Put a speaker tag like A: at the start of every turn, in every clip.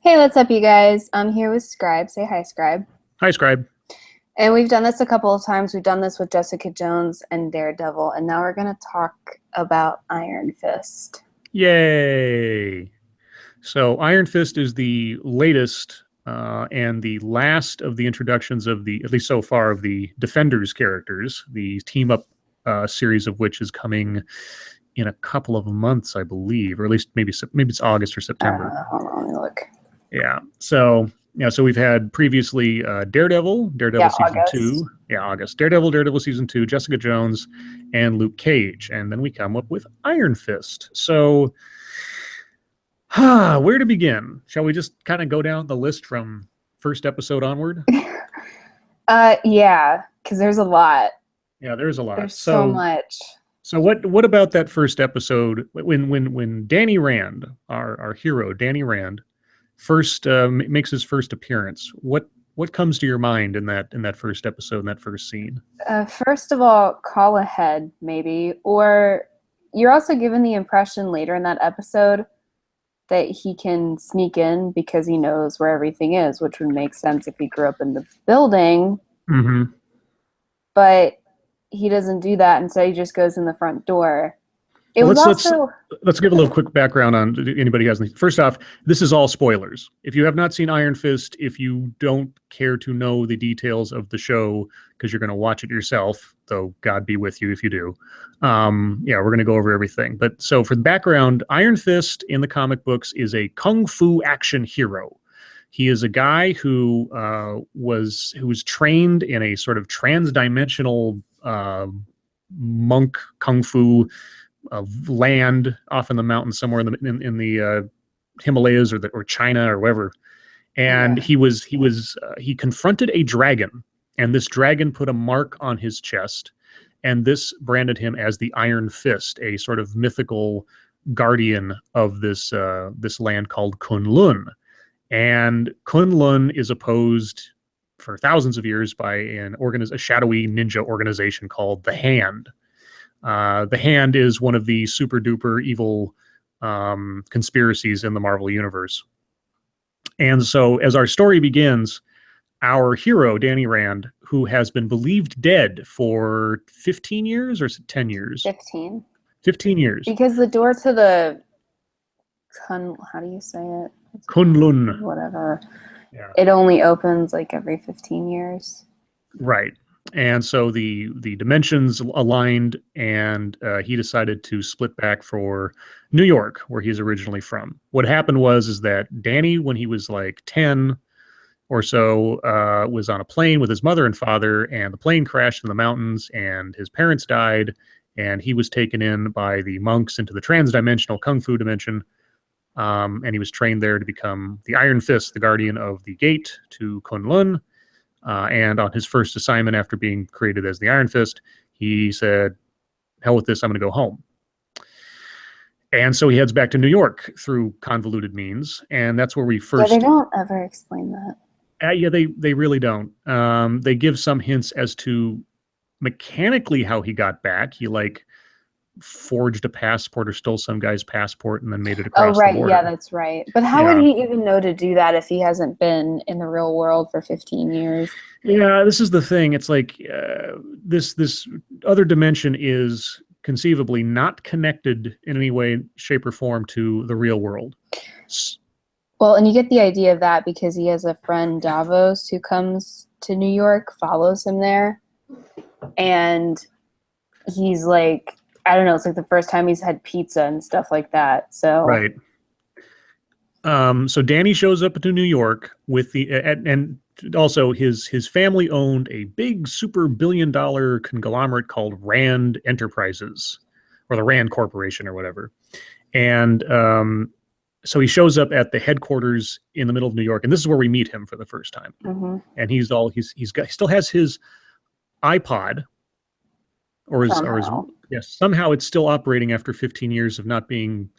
A: Hey, what's up, you guys? I'm here with Scribe. Say hi, Scribe.
B: Hi, Scribe.
A: And we've done this a couple of times. We've done this with Jessica Jones and Daredevil, and now we're going to talk about Iron Fist.
B: Yay! So Iron Fist is the latest and the last of the introductions of at least so far, of the Defenders characters. The team up series of which is coming in a couple of months, I believe, or at least maybe it's August or September.
A: Hold on, let me look.
B: Yeah. So we've had previously Daredevil season
A: August.
B: 2. Yeah, August. Daredevil season 2, Jessica Jones, and Luke Cage. And then we come up with Iron Fist. So, where to begin? Shall we just kind of go down the list from first episode onward?
A: Yeah, because there's a lot.
B: Yeah, there's a lot.
A: There's so much.
B: So what about that first episode when Danny Rand, our hero, Danny Rand, first makes his first appearance? What comes to your mind in that first episode, in that first scene?
A: First of all, call ahead, maybe. Or you're also given the impression later in that episode that he can sneak in because he knows where everything is, which would make sense if he grew up in the building.
B: Mm-hmm.
A: But he doesn't do that. Instead, he just goes in the front door.
B: Let's give a little quick background on anybody who hasn't. First off, this is all spoilers. If you have not seen Iron Fist, if you don't care to know the details of the show because you're going to watch it yourself, though God be with you if you do. We're going to go over everything. But so for the background, Iron Fist in the comic books is a kung fu action hero. He is a guy who was trained in a sort of trans-dimensional monk kung fu land off in the mountains somewhere in the Himalayas or China or wherever. And he confronted a dragon, and this dragon put a mark on his chest, and this branded him as the Iron Fist, a sort of mythical guardian of this land called Kunlun. And Kunlun is opposed for thousands of years by a shadowy ninja organization called the Hand. The Hand is one of the super duper evil conspiracies in the Marvel Universe. And so as our story begins, our hero, Danny Rand, who has been believed dead for 15 years, or is it 10 years?
A: 15.
B: 15 years.
A: Because the door to the how do you say it?
B: Kunlun.
A: Whatever.
B: Yeah.
A: It only opens like every 15 years.
B: Right. And so the dimensions aligned, and he decided to split back for New York, where he's originally from. What happened was that Danny, when he was like 10 or so, was on a plane with his mother and father, and the plane crashed in the mountains, and his parents died, and he was taken in by the monks into the trans-dimensional kung fu dimension, and he was trained there to become the Iron Fist, the guardian of the gate to Kunlun. And on his first assignment after being created as the Iron Fist, he said, hell with this, I'm going to go home. And so he heads back to New York through convoluted means, and that's where we first...
A: Yeah, they don't ever explain that.
B: They really don't. They give some hints as to mechanically how he got back. He forged a passport or stole some guy's passport and then made it across the border.
A: Yeah, that's right. But how would he even know to do that if he hasn't been in the real world for 15 years?
B: Yeah, this is the thing. It's like this other dimension is conceivably not connected in any way, shape, or form to the real world.
A: Well, and you get the idea of that because he has a friend, Davos, who comes to New York, follows him there, and he's like... I don't know. It's like the first time he's had pizza and stuff like that. So
B: right. So Danny shows up to New York with and also his family owned a big super billion-dollar conglomerate called Rand Enterprises, or the Rand Corporation or whatever. And so he shows up at the headquarters in the middle of New York, and this is where we meet him for the first time.
A: Mm-hmm.
B: And he still has his iPod. Somehow it's still operating after 15 years of not being.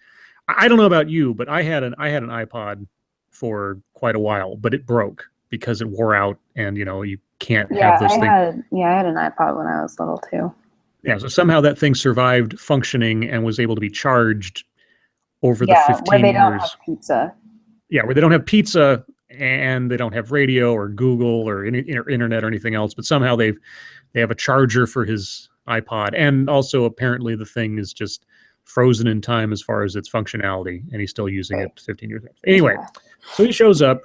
B: I don't know about you, but I had an iPod for quite a while, but it broke because it wore out, and you can't have those things.
A: I had an iPod when I was little too.
B: Yeah, so somehow that thing survived functioning and was able to be charged over the 15
A: where they
B: years.
A: don't have pizza.
B: Yeah, where they don't have pizza and they don't have radio or Google or internet or anything else, but somehow they have a charger for his iPod, and also apparently the thing is just frozen in time as far as its functionality, and he's still using it 15 years later. Anyway, so he shows up,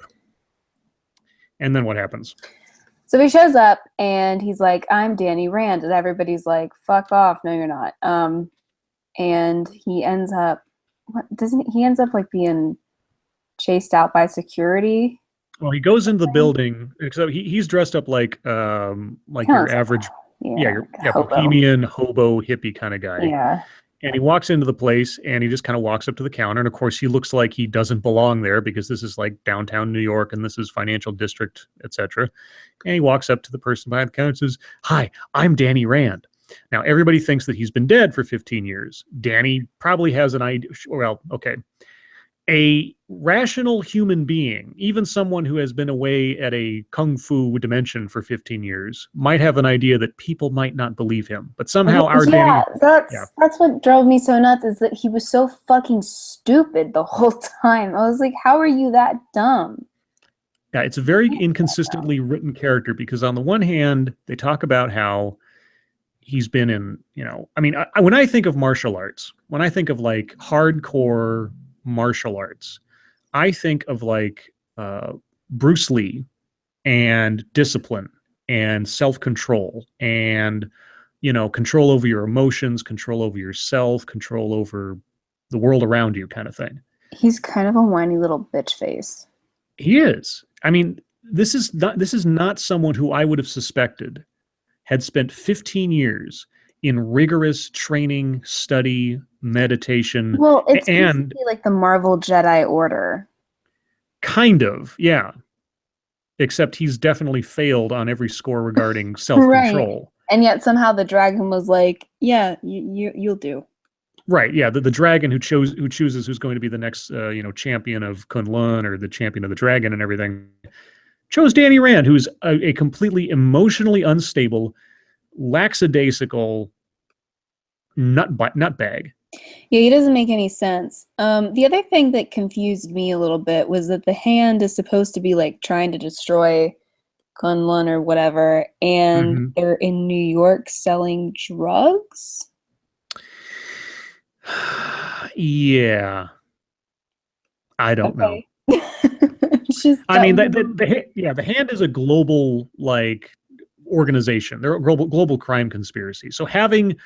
B: and then what happens?
A: So he shows up and he's like, "I'm Danny Rand," and everybody's like, "Fuck off! No, you're not." And he ends up, he ends up like being chased out by security.
B: Well, he goes into the building, except he's dressed up like your average, your bohemian hobo hippie kind of guy.
A: Yeah.
B: And he walks into the place and he just kind of walks up to the counter. And of course, he looks like he doesn't belong there because this is like downtown New York and this is financial district, etc. And he walks up to the person behind the counter and says, "Hi, I'm Danny Rand." Now, everybody thinks that he's been dead for 15 years. Danny probably has an idea. Well, okay. A rational human being, even someone who has been away at a kung fu dimension for 15 years, might have an idea that people might not believe him. But somehow Danny...
A: That's what drove me so nuts, is that he was so fucking stupid the whole time. I was like, how are you that dumb?
B: Yeah, it's a very inconsistently written character, because on the one hand, they talk about how he's been in, I mean, when I think of martial arts, when I think of like hardcore martial arts, I think of like Bruce Lee and discipline and self-control and control over your emotions, control over yourself, control over the world around you, kind of thing.
A: He's kind of a whiny little bitch face.
B: He is. I mean, this is not someone who I would have suspected had spent 15 years in rigorous training, study, meditation.
A: Well, it's basically like the Marvel Jedi Order.
B: Kind of, yeah. Except he's definitely failed on every score regarding self-control.
A: Right. And yet somehow the dragon was like, "Yeah, you'll do."
B: Right, yeah. The dragon who chooses who's going to be the next champion of Kunlun or the champion of the dragon and everything, chose Danny Rand, who's a completely emotionally unstable, lackadaisical nutbag.
A: Yeah, he doesn't make any sense. The other thing that confused me a little bit was that the hand is supposed to be like trying to destroy Kunlun or whatever, and they're in New York selling drugs.
B: Yeah, I don't know.
A: I
B: mean, the hand is a global like organization. They're a global crime conspiracy. So having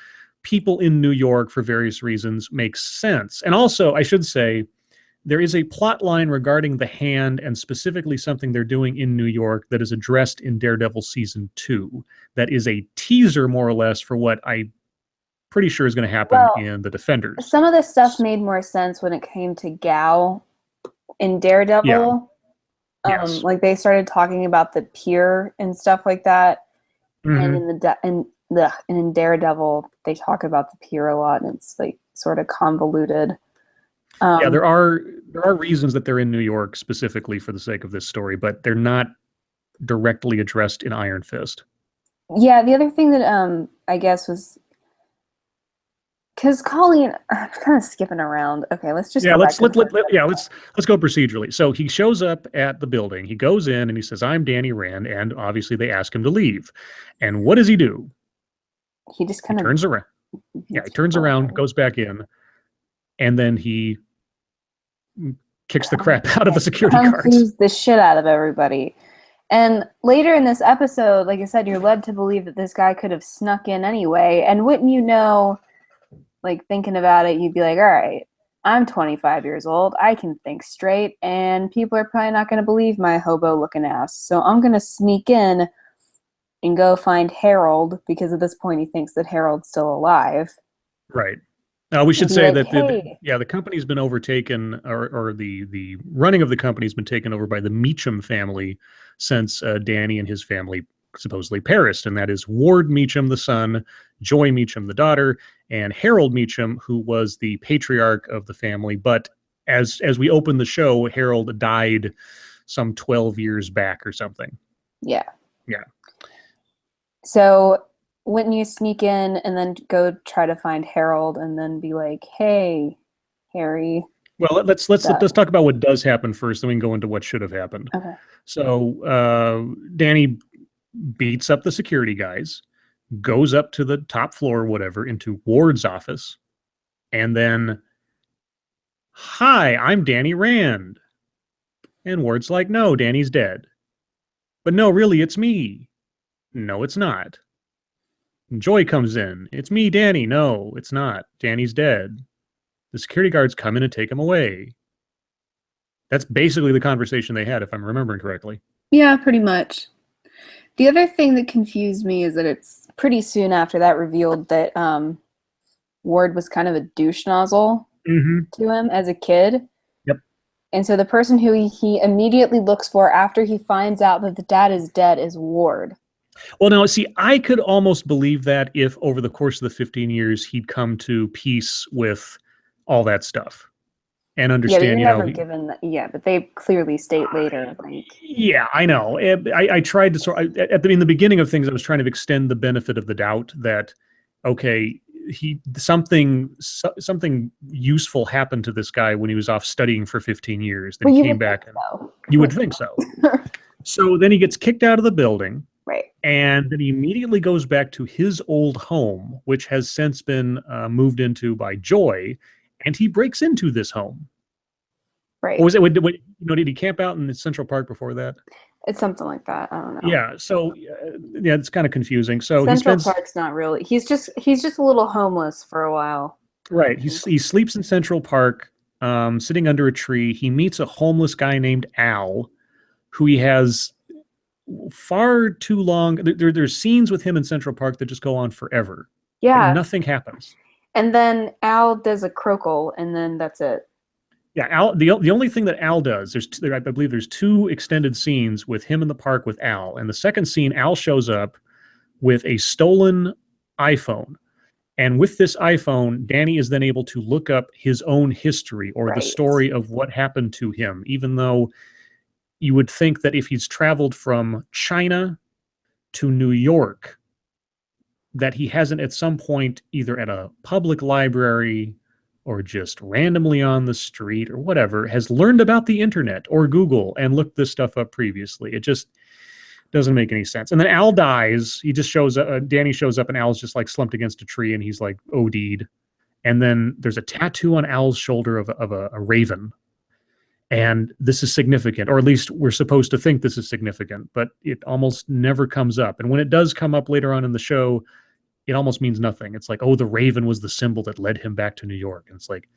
B: people in New York for various reasons makes sense. And also, I should say, there is a plot line regarding the hand and specifically something they're doing in New York that is addressed in Daredevil season 2. That is a teaser, more or less, for what I'm pretty sure is going to happen in the Defenders.
A: Some of this stuff made more sense when it came to Gao in Daredevil.
B: Yeah. Yes.
A: Like they started talking about the pier and stuff like that. And in Daredevil, they talk about the pier a lot, and it's like sort of convoluted.
B: Yeah, there are reasons that they're in New York specifically for the sake of this story, but they're not directly addressed in Iron Fist.
A: Yeah, the other thing that I guess was because Colleen, I'm kind of skipping around. Okay, let's just
B: let's go procedurally. So he shows up at the building. He goes in and he says, "I'm Danny Rand," and obviously they ask him to leave. And what does he do?
A: He just kind of
B: turns around. Yeah, he turns around, goes back in, and then he kicks the crap out of the security guards.
A: The shit out of everybody. And later in this episode, like I said, you're led to believe that this guy could have snuck in anyway. And wouldn't you know, like thinking about it, you'd be like, all right, I'm 25 years old. I can think straight, and people are probably not going to believe my hobo-looking ass. So I'm going to sneak in and go find Harold, because at this point he thinks that Harold's still alive.
B: Right. We should say that the company's been overtaken, or the running of the company's been taken over by the Meacham family since Danny and his family supposedly perished, and that is Ward Meacham, the son, Joy Meacham, the daughter, and Harold Meacham, who was the patriarch of the family. But as we open the show, Harold died some 12 years back or something.
A: Yeah.
B: Yeah.
A: So wouldn't you sneak in and then go try to find Harold and then be like, "Hey, Harry"?
B: Well, let's
A: that.
B: talk about what does happen first, then we can go into what should have happened.
A: Okay.
B: So Danny beats up the security guys, goes up to the top floor or whatever into Ward's office, and then, "Hi, I'm Danny Rand." And Ward's like, "No, Danny's dead." "But no, really, it's me." "No, it's not." And Joy comes in. "It's me, Danny." "No, it's not. Danny's dead." The security guards come in and take him away. That's basically the conversation they had, if I'm remembering correctly.
A: Yeah, pretty much. The other thing that confused me is that it's pretty soon after that revealed that Ward was kind of a douche nozzle to him as a kid.
B: Yep.
A: And so the person who he immediately looks for after he finds out that the dad is dead is Ward.
B: Well, now, see, I could almost believe that if over the course of the 15 years he'd come to peace with all that stuff and understand,
A: yeah, but given that, yeah, but they clearly state later, like,
B: yeah, I know. I tried to in the beginning of things, I was trying to extend the benefit of the doubt that, okay, something useful happened to this guy when he was off studying for 15 years. Then he came back, and you would think so. So then he gets kicked out of the building.
A: Right.
B: And then he immediately goes back to his old home, which has since been moved into by Joy, and he breaks into this home.
A: Right.
B: Or was it, did he camp out in Central Park before that?
A: It's something like that. I don't know.
B: Yeah. So, yeah, it's kind of confusing. So
A: Central Park's not really. He's just a little homeless for a while.
B: Right. He sleeps in Central Park, sitting under a tree. He meets a homeless guy named Al, who he has far too long. There's scenes with him in Central Park that just go on forever.
A: Yeah.
B: And nothing happens.
A: And then Al does a croakle, and then that's it.
B: Yeah, Al. The only thing that Al does, I believe there's 2 extended scenes with him in the park with Al. And the second scene, Al shows up with a stolen iPhone. And with this iPhone, Danny is then able to look up his own history or the story of what happened to him, even though you would think that if he's traveled from China to New York, that he hasn't at some point, either at a public library or just randomly on the street or whatever, has learned about the internet or Google and looked this stuff up previously. It just doesn't make any sense. And then Al dies. He just shows up. Danny shows up, and Al's just like slumped against a tree, and he's like OD'd. And then there's a tattoo on Al's shoulder of a raven. And this is significant, or at least we're supposed to think this is significant, but it almost never comes up. And when it does come up later on in the show, it almost means nothing. It's like, oh, the raven was the symbol that led him back to New York. And it's like,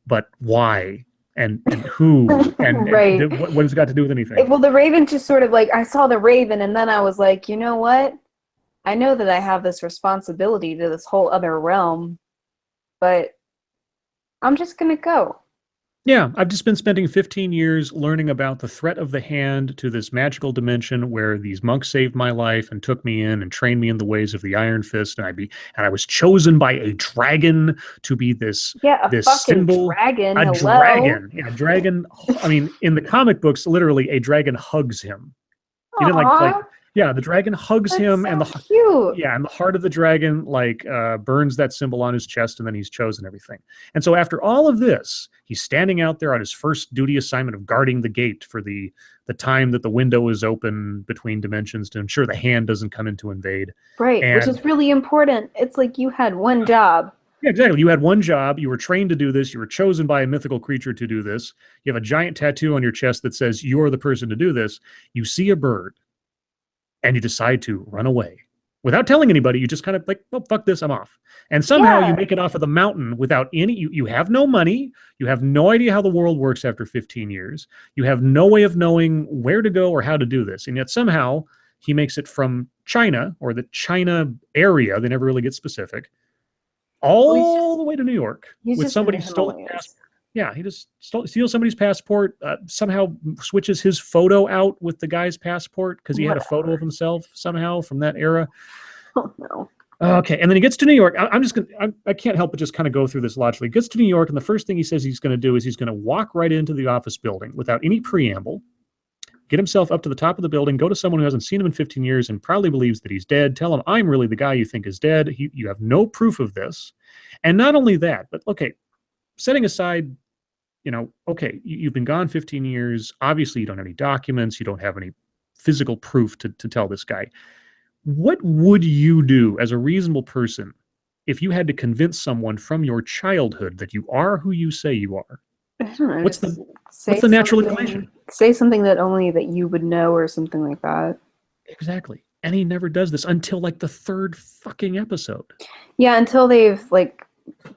B: but why? And who? And,
A: right.
B: and what has it got to do with anything?
A: Well, the raven just sort of like, I saw the raven, and then I was like, you know what? I know that I have this responsibility to this whole other realm, but I'm just going to go.
B: Yeah, I've just been spending 15 years learning about the threat of the hand to this magical dimension where these monks saved my life and took me in and trained me in the ways of the Iron Fist, and I was chosen by a dragon to be this this
A: fucking
B: symbol.
A: Dragon.
B: A dragon. Yeah, dragon. I mean, in the comic books, literally a dragon hugs him. He didn't like yeah, the dragon hugs him,
A: so
B: and
A: cute.
B: Yeah, and the heart of the dragon burns that symbol on his chest, and then he's chosen everything. And so after all of this, he's standing out there on his first duty assignment of guarding the gate for the time that the window is open between dimensions to ensure the hand doesn't come in to invade.
A: Right, which is really important. It's like you had one job.
B: Yeah, exactly. You had one job. You were trained to do this. You were chosen by a mythical creature to do this. You have a giant tattoo on your chest that says you're the person to do this. You see a bird, and you decide to run away. Without telling anybody, you just kind of like, oh, fuck this, I'm off. And somehow you make it off of the mountain without you have no money. You have no idea how the world works after 15 years. You have no way of knowing where to go or how to do this. And yet somehow he makes it from China, or the China area, they never really get specific, all the way to New York with somebody's stolen passport. Yeah, he just steals somebody's passport, somehow switches his photo out with the guy's passport because he had a photo of himself somehow from that era.
A: Oh, no.
B: Okay, and then he gets to New York. I can't help but just kind of go through this logically. He gets to New York, and the first thing he says he's going to do is he's going to walk right into the office building without any preamble, get himself up to the top of the building, go to someone who hasn't seen him in 15 years and probably believes that he's dead, tell him, I'm really the guy you think is dead. You have no proof of this. And not only that, but okay, setting aside okay, you've been gone 15 years. Obviously, you don't have any documents. You don't have any physical proof to tell this guy. What would you do as a reasonable person if you had to convince someone from your childhood that you are who you say you are?
A: I don't know.
B: What's
A: Just
B: the natural inclination?
A: say something that only that you would know, or something like that.
B: Exactly. And he never does this until like the third fucking episode.
A: Yeah, until they've like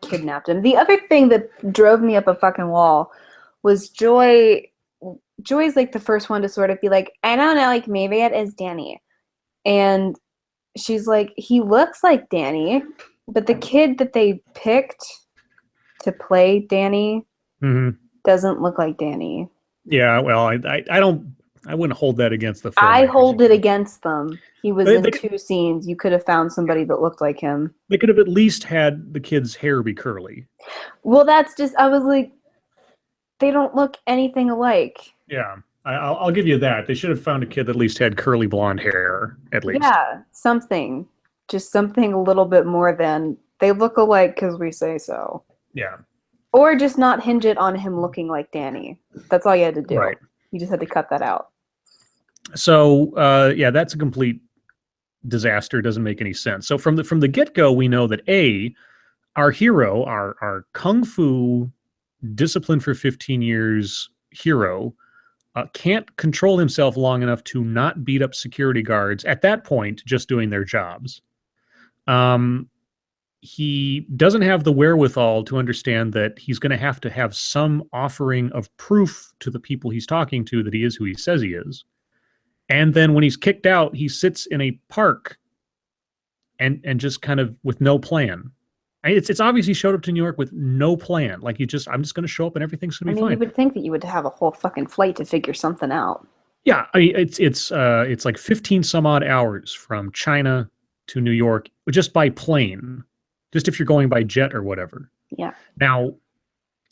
A: kidnapped him. The other thing that drove me up a fucking wall was Joy. Joy's like the first one to sort of be like, I don't know, like maybe it is Danny. And she's like, he looks like Danny, but the kid that they picked to play Danny doesn't look like Danny.
B: Yeah, well, I wouldn't hold that against the film.
A: I hold it against them. He was in 2 scenes. You could have found somebody that looked like him.
B: They could have at least had the kid's hair be curly.
A: Well, that's just, I was like, they don't look anything alike.
B: Yeah, I'll give you that. They should have found a kid that at least had curly blonde hair, at least.
A: Yeah, something. Just something a little bit more than they look alike because we say so.
B: Yeah.
A: Or just not hinge it on him looking like Danny. That's all you had to do.
B: Right.
A: You just had to cut that out.
B: So, yeah, that's a complete disaster. Doesn't make any sense. So from the get-go, we know that our hero, our kung fu disciplined for 15 years hero, can't control himself long enough to not beat up security guards at that point, just doing their jobs. He doesn't have the wherewithal to understand that he's going to have some offering of proof to the people he's talking to that he is who he says he is. And then when he's kicked out, he sits in a park and just kind of with no plan. It's obvious he showed up to New York with no plan. Like I'm just going to show up and everything's going to be fine.
A: You would think that you would have a whole fucking flight to figure something out.
B: Yeah, I mean, it's like 15 some odd hours from China to New York just by plane, just if you're going by jet or whatever.
A: Yeah.
B: Now,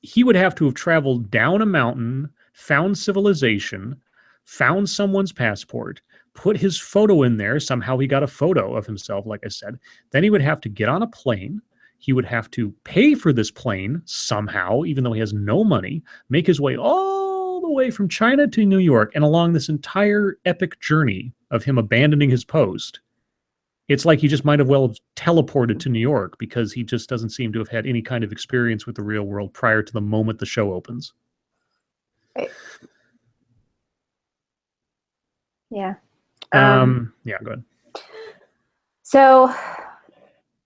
B: he would have to have traveled down a mountain, found civilization, found someone's passport, put his photo in there. Somehow he got a photo of himself, like I said. Then he would have to get on a plane. He would have to pay for this plane somehow, even though he has no money, make his way all the way from China to New York. And along this entire epic journey of him abandoning his post, it's like he just might have well have teleported to New York because he just doesn't seem to have had any kind of experience with the real world prior to the moment the show opens.
A: Right. Yeah.
B: Yeah, go ahead.
A: So,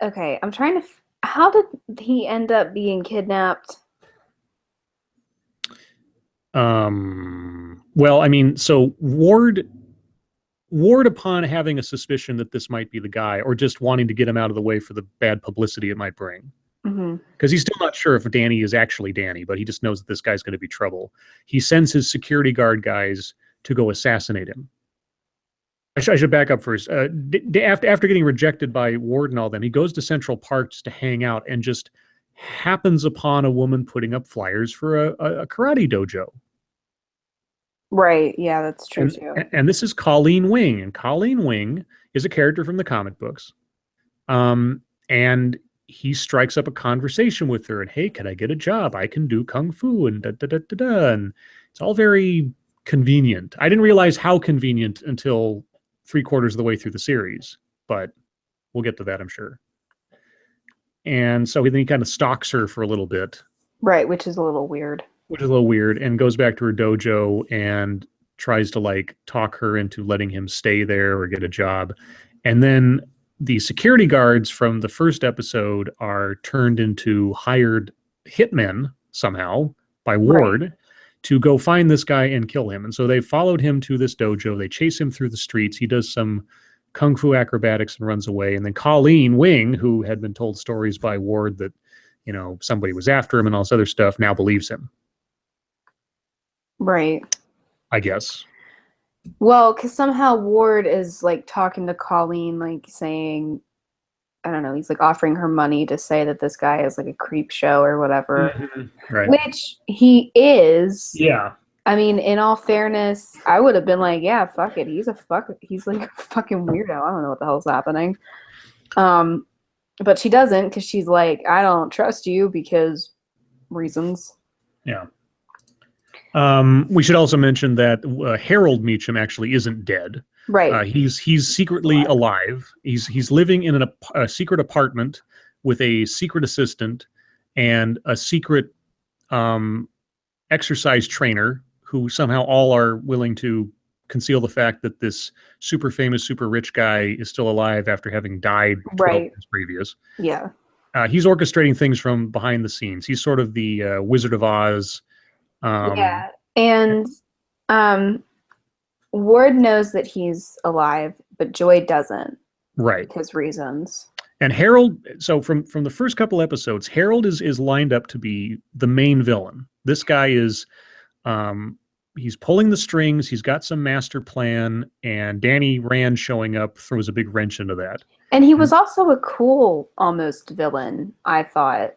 A: okay, I'm trying to. How did he end up being kidnapped?
B: Well, I mean, so Ward, upon having a suspicion that this might be the guy, or just wanting to get him out of the way for the bad publicity it might bring, because he's still not sure if Danny is actually Danny, but he just knows that this guy's going to be trouble. He sends his security guard guys to go assassinate him. I should back up first. After getting rejected by Ward and all them, he goes to Central Park just to hang out and just happens upon a woman putting up flyers for a karate dojo.
A: Right. Yeah, that's true too.
B: And this is Colleen Wing, and Colleen Wing is a character from the comic books. And he strikes up a conversation with her, and hey, can I get a job? I can do kung fu and da da da da da. And it's all very convenient. I didn't realize how convenient until 3/4 of the way through the series, but we'll get to that, I'm sure. And so then he kind of stalks her for a little bit.
A: Right, which is a little weird.
B: And goes back to her dojo and tries to like talk her into letting him stay there or get a job. And then the security guards from the first episode are turned into hired hitmen somehow by Ward. Right. To go find this guy and kill him. And so they followed him to this dojo. They chase him through the streets. He does some kung fu acrobatics and runs away. And then Colleen Wing, who had been told stories by Ward that, somebody was after him and all this other stuff, now believes him.
A: Right.
B: I guess.
A: Well, because somehow Ward is like talking to Colleen, like saying, I don't know, he's like offering her money to say that this guy is like a creep show or whatever.
B: Mm-hmm. Right.
A: Which he is.
B: Yeah.
A: I mean, in all fairness, I would have been like, yeah, fuck it. He's like a fucking weirdo. I don't know what the hell's happening. But she doesn't, because she's like, I don't trust you because reasons.
B: Yeah. We should also mention that Harold Meacham actually isn't dead.
A: Right.
B: He's secretly alive. He's living in a secret apartment with a secret assistant and a secret exercise trainer who somehow all are willing to conceal the fact that this super famous, super rich guy is still alive after having died 12 years previous.
A: Yeah.
B: He's orchestrating things from behind the scenes. He's sort of the Wizard of Oz.
A: Yeah. And Ward knows that he's alive, but Joy doesn't.
B: Right.
A: Because reasons.
B: And Harold, so from the first couple episodes, Harold is lined up to be the main villain. This guy is, he's pulling the strings. He's got some master plan, and Danny Rand showing up throws a big wrench into that.
A: And he was also a cool, almost villain, I thought.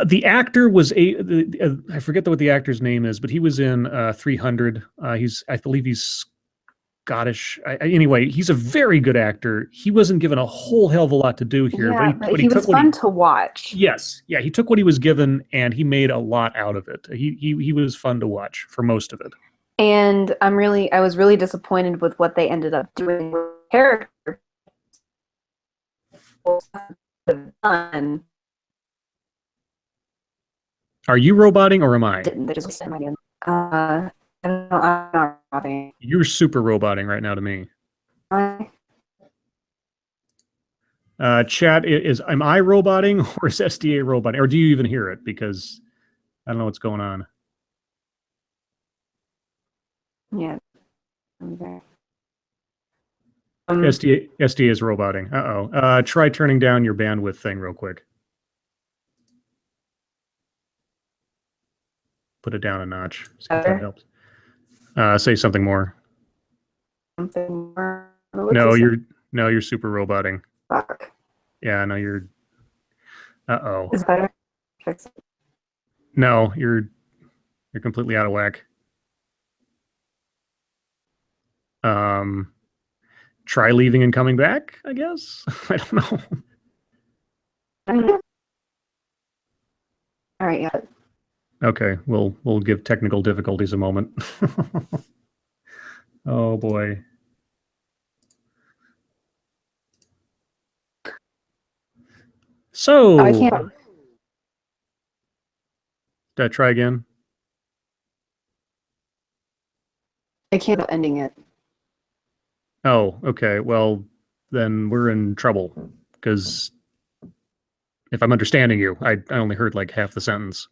B: The actor was I forget what the actor's name is, but he was in 300. I believe he's Scottish. Anyway, he's a very good actor. He wasn't given a whole hell of a lot to do here,
A: but he was fun to watch.
B: Yes, yeah, he took what he was given and he made a lot out of it. He was fun to watch for most of it.
A: And I was really disappointed with what they ended up doing with the character.
B: Are you roboting or am I?
A: They just I don't know, I'm not roboting.
B: You're super roboting right now to me. Chat am I roboting or is SDA roboting? Or do you even hear it? Because I don't know what's going on.
A: Yeah. Okay.
B: SDA is roboting. Uh-oh. Try turning down your bandwidth thing real quick. Put it down a notch. See if that helps. Say something more.
A: Something more.
B: No, you're super roboting.
A: Fuck.
B: Yeah, no, you're. Uh-oh.
A: Is that fix it?
B: No, you're completely out of whack. Try leaving and coming back, I guess. I don't know.
A: All right, yeah.
B: Okay, we'll give technical difficulties a moment. Oh boy. So
A: I can't.
B: Did I try again?
A: I can't ending it.
B: Oh, okay. Well, then we're in trouble because if I'm understanding you, I only heard like half the sentence.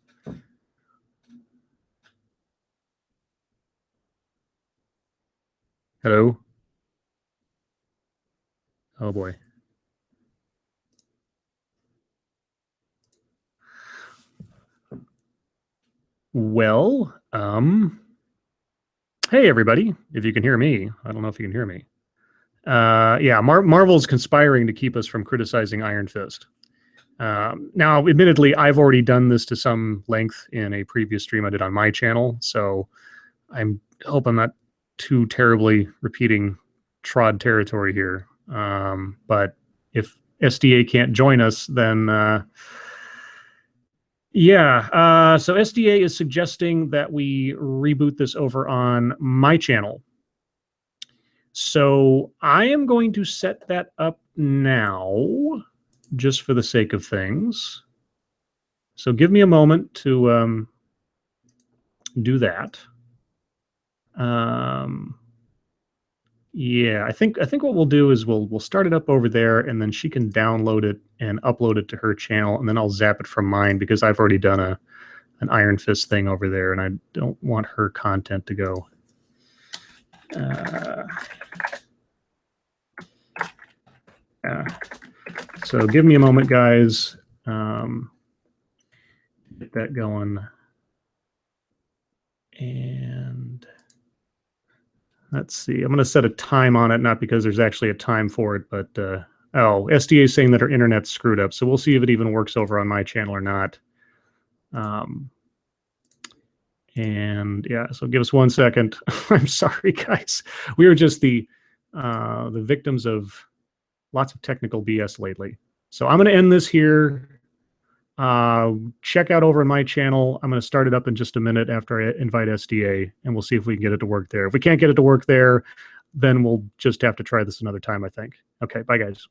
B: Hello? Oh boy. Well, hey everybody, if you can hear me. I don't know if you can hear me. Yeah, Marvel's conspiring to keep us from criticizing Iron Fist. Now, admittedly, I've already done this to some length in a previous stream I did on my channel, so I hope I'm not too terribly repeating trod territory here. But if SDA can't join us, then yeah. So SDA is suggesting that we reboot this over on my channel. So I am going to set that up now, just for the sake of things. So give me a moment to do that. Yeah, I think what we'll do is we'll start it up over there, and then she can download it and upload it to her channel, and then I'll zap it from mine because I've already done an Iron Fist thing over there, and I don't want her content to go. So give me a moment, guys. Get that going. And let's see. I'm going to set a time on it, not because there's actually a time for it, but oh, SDA is saying that our internet's screwed up. So we'll see if it even works over on my channel or not. And yeah, so give us 1 second. I'm sorry, guys. We are just the victims of lots of technical BS lately. So I'm going to end this here. Check out over on my channel. I'm going to start it up in just a minute after I invite SDA, and we'll see if we can get it to work there. If we can't get it to work there, then we'll just have to try this another time, I think. Okay, bye, guys.